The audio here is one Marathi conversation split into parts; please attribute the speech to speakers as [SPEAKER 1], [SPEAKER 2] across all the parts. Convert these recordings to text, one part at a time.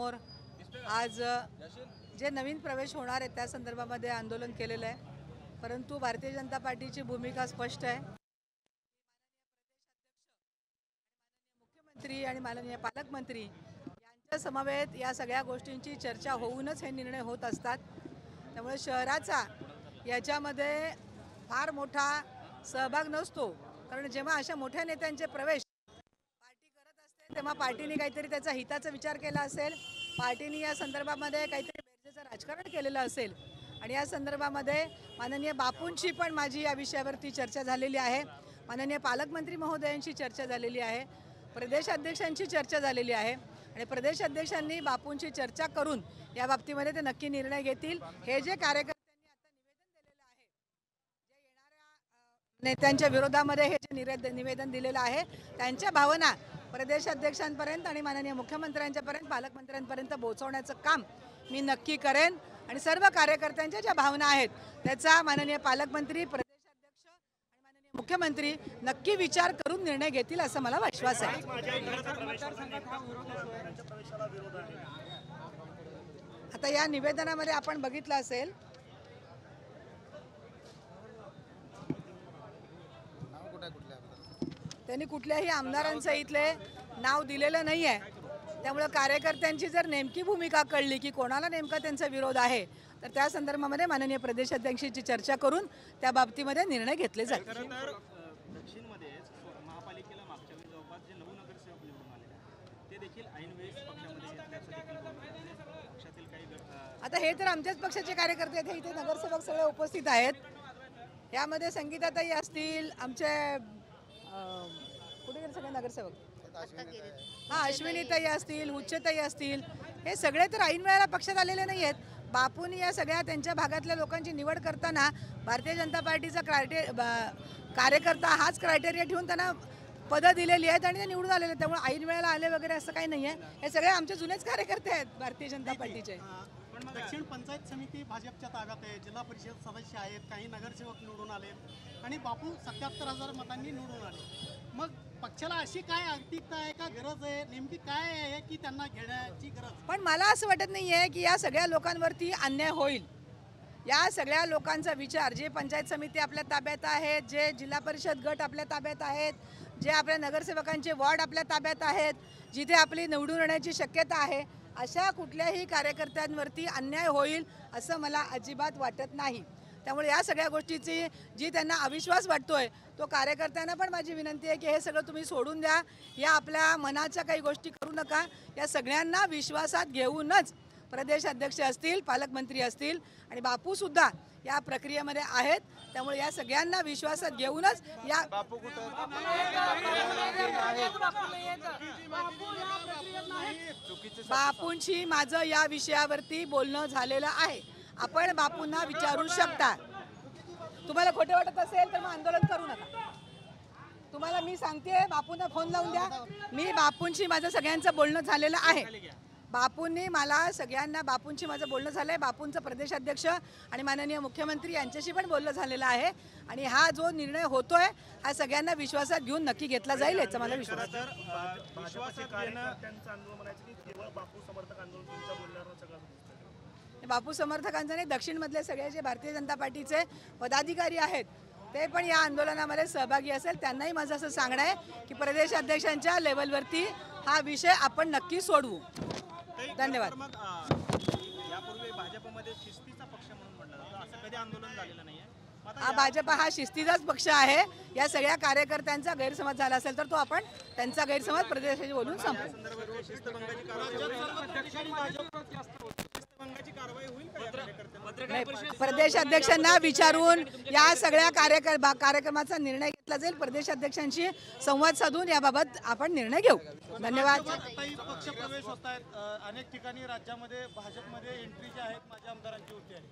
[SPEAKER 1] समोर आज जे नवीन प्रवेश होणार आहे त्या संदर्भामध्ये आंदोलन केलेलं आहे, परंतु भारतीय जनता पार्टीची भूमिका स्पष्ट आहे। मुख्यमंत्री आणि माननीय पालकमंत्री यांच्या समवेत या सगळ्या गोष्टींची चर्चा होऊनच हे निर्णय होत असतात। त्यामुळे शहराचा याच्यामध्ये फार मोठा सहभाग नसतो, कारण जेव्हा अशा मोठ्या नेत्यांचे प्रवेश पार्टी करत असते तेव्हा पार्टीने काहीतरी त्याचा हिताचा विचार केला असेल, पार्टीने या संदर्भामध्ये काहीतरी बेरजेचं राजकारण केलेलं असेल आणि या संदर्भामध्ये माननीय बापूंची पण माझी या विषयावरती चर्चा झालेली आहे, माननीय पालकमंत्री महोदयांची चर्चा झालेली आहे, प्रदेशाध्यक्षांची चर्चा झालेली आहे आणि प्रदेशाध्यक्षांनी बापूंची चर्चा करून या बाबतीमध्ये ते नक्की निर्णय घेतील। हे जे कार्यकर्त्यांनी आता निवेदन दिलेलं आहे, जे येणाऱ्या नेत्यांच्या विरोधामध्ये हे जे निवेदन दिलेलं आहे त्यांच्या भावना प्रदेशाध्यक्षांपर्यंत आणि माननीय मुख्यमंत्र्यांच्यापर्यंत पालकमंत्र्यांपर्यंत पोहोचवण्याचं काम मी नक्की करेन आणि सर्व कार्यकर्त्यांच्या ज्या भावना आहेत त्याचा माननीय पालकमंत्री, प्रदेशाध्यक्ष आणि माननीय मुख्यमंत्री नक्की विचार करून निर्णय घेतील असं मला विश्वास आहे। आता या निवेदनामध्ये आपण बघितलं असेल त्यांनी कुठल्याही आमदारांचं इथले नाव दिलेलं नाही आहे, त्यामुळे कार्यकर्त्यांची जर नेमकी भूमिका कळली की कोणाला नेमका त्यांचा विरोध आहे तर त्या संदर्भामध्ये माननीय प्रदेशाध्यक्षांची चर्चा करून त्या बाबतीमध्ये निर्णय घेतले जातील।
[SPEAKER 2] दक्षिणमध्ये महापालिकेला मागच्या वेळी जवळपास जे 9 नगरसेवक निवडून आलेले ते देखील ऐनवेळेस पक्षातील काही
[SPEAKER 1] आता हे तर आमच्याच पक्षाचे कार्यकर्ते आहेत, हे इथे नगरसेवक सगळे उपस्थित आहेत, यामध्ये संगीताताई असतील, आमचे कुठे गेले सगळे नगरसेवक, अश्विनीताई असतील, उच्चताई असतील, हे सगळे तर ऐन वेळेला पक्षात आलेले नाही आहेत। बापूंनी या सगळ्या त्यांच्या भागातल्या लोकांची निवड करताना भारतीय जनता पार्टीचा कार्यकर्ता हाच क्रायटेरिया ठेवून त्यांना पदं दिलेली आहेत आणि ते निवडून आलेले, त्यामुळे ऐन वेळेला आले वगैरे असं काही नाही आहे। हे सगळे आमचे जुनेच कार्यकर्ते आहेत भारतीय जनता पार्टीचे।
[SPEAKER 3] दक्षिण पंचायत समिती भाजपच्या ताब्यात आहे, जिल्हा परिषद सदस्य आहेत, काही नगरसेवक निवडून आलेत आणि बापू 77,000 मतांनी निवडून आले। मग पक्षाला अशी काय आर्थिकता आहे का, गरज आहे नेमकी काय आहे की त्यांना घेण्याची गरज?
[SPEAKER 1] पण मला असं वाटत नाही आहे की या सगळ्या लोकांवरती अन्याय होईल। या सगळ्या लोकांचा विचार, जे पंचायत समिती आपल्या ताब्यात आहेत, जे जिल्हा परिषद गट आपल्या ताब्यात आहेत, जे आपल्या नगरसेवकांचे वॉर्ड आपल्या ताब्यात आहेत, जिथे आपली निवडून येण्याची शक्यता आहे, अशा कुठल्याही कार्यकर्त्यांवरती अन्याय होईल असं मला अजिबात वाटत नाही। त्यामुळे या सगळ्या गोष्टीची जी त्यांना अविश्वास वाटतोय तो कार्यकर्त्यांना पण माझी विनंती आहे की हे सगळं तुम्ही सोडून द्या, या आपल्या मनाच्या काही गोष्टी करू नका, या सगळ्यांना विश्वासात घेऊनच प्रदेशाध्यक्ष असतील, पालकमंत्री असतील आणि बापूसुद्धा या प्रक्रियेमध्ये आहेत, त्यामुळे या सगळ्यांना विश्वासात घेऊनच या बापूंशी माझं या विषयावरती बोलणं झालेलं आहे। आपण बापूंना विचारू शकता, तुम्हाला खोटे वाटत असेल तर मग आंदोलन करू नका। तुम्हाला मी सांगते, बापूंना फोन लावून द्या, मी बापूंशी माझं सगळ्यांचं बोलणं झालेलं आहे। बापूंनी मला सगळ्यांना, बापूंशी माझं बोलणं झालं आहे, बापूंचं प्रदेशाध्यक्ष आणि माननीय मुख्यमंत्री यांच्याशी पण बोलणं झालेलं आहे आणि हा जो निर्णय होतोय हा सगळ्यांना विश्वासात घेऊन नक्की घेतला जाईल याचा मला विश्वास आहे। बापू समर्थकांचं नाही, दक्षिणमधले सगळे जे भारतीय जनता पार्टीचे पदाधिकारी आहेत ते पण या आंदोलनामध्ये सहभागी असेल, त्यांनाही माझं असं सांगणं आहे की प्रदेशाध्यक्षांच्या लेवलवरती हा विषय आपण नक्की सोडवू। धन्यवाद।
[SPEAKER 2] यापूर्वी भाजपमध्ये शिस्तीचा पक्ष म्हणून म्हटलं जातं, असं कधी आंदोलन झालेलं नाहीये।
[SPEAKER 1] भाजप हा शिस्तीचाच पक्ष आहे। या सगळ्या कार्यकर्त्यांचा गैरसमज झाला असेल तर तो आपण त्यांचा गैरसमज प्रदेशाशी बोलून संपवू। प्रदेशाध्यक्षांना विचारून या सगळ्या कार्यक्रमाचा निर्णय घेतला जाईल, प्रदेशाध्यक्षांशी संवाद साधून याबाबत आपण निर्णय घेऊ। धन्यवाद।
[SPEAKER 3] पक्ष प्रवेश होत आहेत अनेक ठिकाणी राज्यामध्ये, भाजपमध्ये एंट्री जी आहेत माझ्या आमदारांची होती आहे।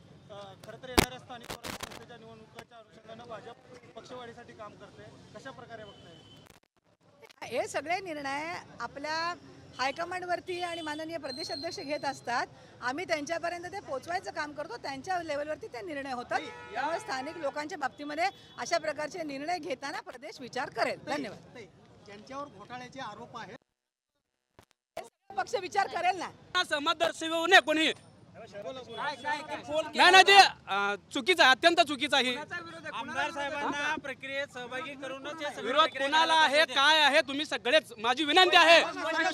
[SPEAKER 3] खरं तर येणाऱ्या स्थानिक स्वराज्य संस्थेच्या निवडणुकीच्या अनुषंगानं भाजप पक्षवाढीसाठी काम करते, कशा प्रकारे बघताय?
[SPEAKER 1] हे सगळे निर्णय आपल्या हायकमांडवरती आणि माननीय प्रदेशाध्यक्ष घेत असतात, आम्ही त्यांच्यापर्यंत ते पोहोचवायचं काम करतो, त्यांच्या लेवलवरती ते निर्णय होतात। त्यामुळे स्थानिक लोकांच्या बाबतीमध्ये अशा प्रकारचे निर्णय घेताना प्रदेश विचार करेल। धन्यवाद।
[SPEAKER 3] त्यांच्यावर घोटाळ्याचे आरोप आहेत,
[SPEAKER 1] पक्ष विचार करेल ना.
[SPEAKER 4] सहमत दर्शवू नये कोणी. नाही नाही, ते चुकीचं आहे, अत्यंत चुकीचं आहे.
[SPEAKER 2] आमदार साहेबांना प्रक्रियेत सहभागी करूनच हे सगळं
[SPEAKER 4] विरोध
[SPEAKER 2] प्रक्रिया
[SPEAKER 4] कोणाला आहे, काय आहे, तुम्ही सगळेच, माझी विनंती आहे,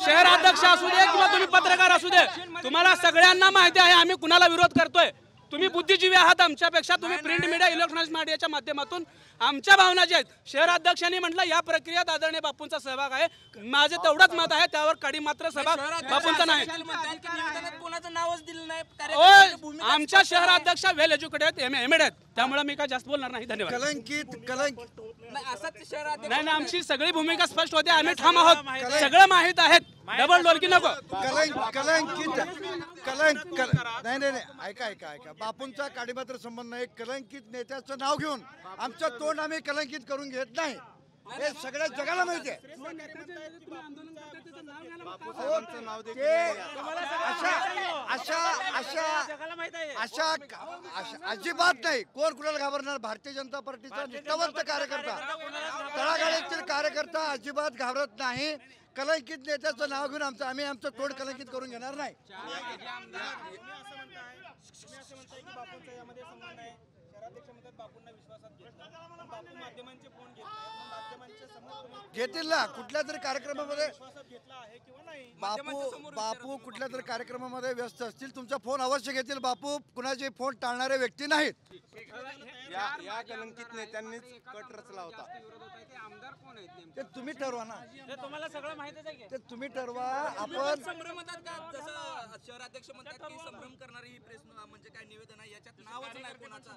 [SPEAKER 4] शहर अध्यक्ष असू दे किंवा तुम्ही पत्रकार असू दे, तुम्हाला सगळ्यांना माहिती आहे आम्ही कुणाला विरोध करतोय. तुम्ही बुद्धिजीवी आहात आमच्यापेक्षा, तुम्ही प्रिंट मीडिया इलेक्ट्रॉनिक्स मीडियाच्या माध्यमातून आमच्या भावना ज्या आहेत. शहर अध्यक्षांनी म्हटलं या प्रक्रियेत आदरणीय बापूंचा सहभाग आहे, माझे तेवढंच मत आहे, त्यावर कडी मात्र सहभाग बापूंचा नाही.
[SPEAKER 2] कोणाचं नावच दिलं नाही.
[SPEAKER 4] आमच्या शहर अध्यक्ष वेल एज्युकेटेड एमएड आहेत, त्यामुळे मी काय जास्त बोलणार नाही. धन्यवाद. नाही, आमची सगळी भूमिका स्पष्ट होते, आम्ही ठाम आहोत, सगळं माहित आहेत. डबल डोलकी नको.
[SPEAKER 5] नाही ऐका बापूंचा काडीमात्र संबंध नाही. कलंकित नेत्याचं नाव घेऊन आमचं तोंड आम्ही कलंकित करून घेत नाही, हे सगळ्या जगाला माहिती आहे. अशा अजिबात नाही. कोण कुणाला घाबरणार. भारतीय जनता पार्टीचा निष्ठावंत कार्यकर्ता, तळागाळातील कार्यकर्ता अजिबात घाबरत नाही. कलंकित नेत्याचं नाव घेऊन आम्ही आमचं तोंड कलंकित करून घेणार नाही. घेतील ना कुठल्या तरी कार्यक्रमामध्ये. बापू कुठल्या तरी कार्यक्रमामध्ये व्यस्त असतील, तुमचा फोन अवश्य घेतील. बापू कुणाचे फोन टाळणारे व्यक्ती नाहीत.
[SPEAKER 6] या कलंकित नेत्यांनीच कट रचला होता.
[SPEAKER 5] ते तुम्ही ठरवा ना,
[SPEAKER 2] तुम्हाला सगळं माहितीच आहे.
[SPEAKER 5] ते तुम्ही ठरवा. आपण
[SPEAKER 7] संभ्रम म्हणतात का, जसं शहराध्यक्ष म्हणतात की संभ्रम करणारी ही प्रेस म्हणजे काय निवेदन आहे, याच्यात नावच नाही कोणाचं.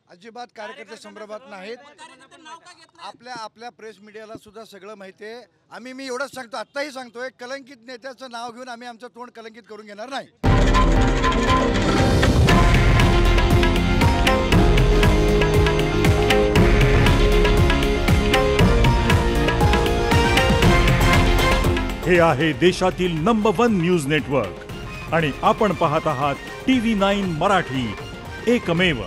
[SPEAKER 5] अजिबात कार्यकर्ते संभ्रमात नाहीत.
[SPEAKER 7] कार्यकर्ते नाव का घेत
[SPEAKER 5] आपल्या प्रेस मीडियाला सुद्धा सगळं माहिती आहे. मी एवढंच सांगतो, आत्ताही सांगतोय, कलंकित नेत्याचं नाव घेऊन आम्ही आमचं तोंड कलंकित करून घेणार नाही.
[SPEAKER 8] हे आहे देशातील नंबर 1 न्यूज नेटवर्क आणि आपण पाहत आहात TV9 मराठी, एकमेव.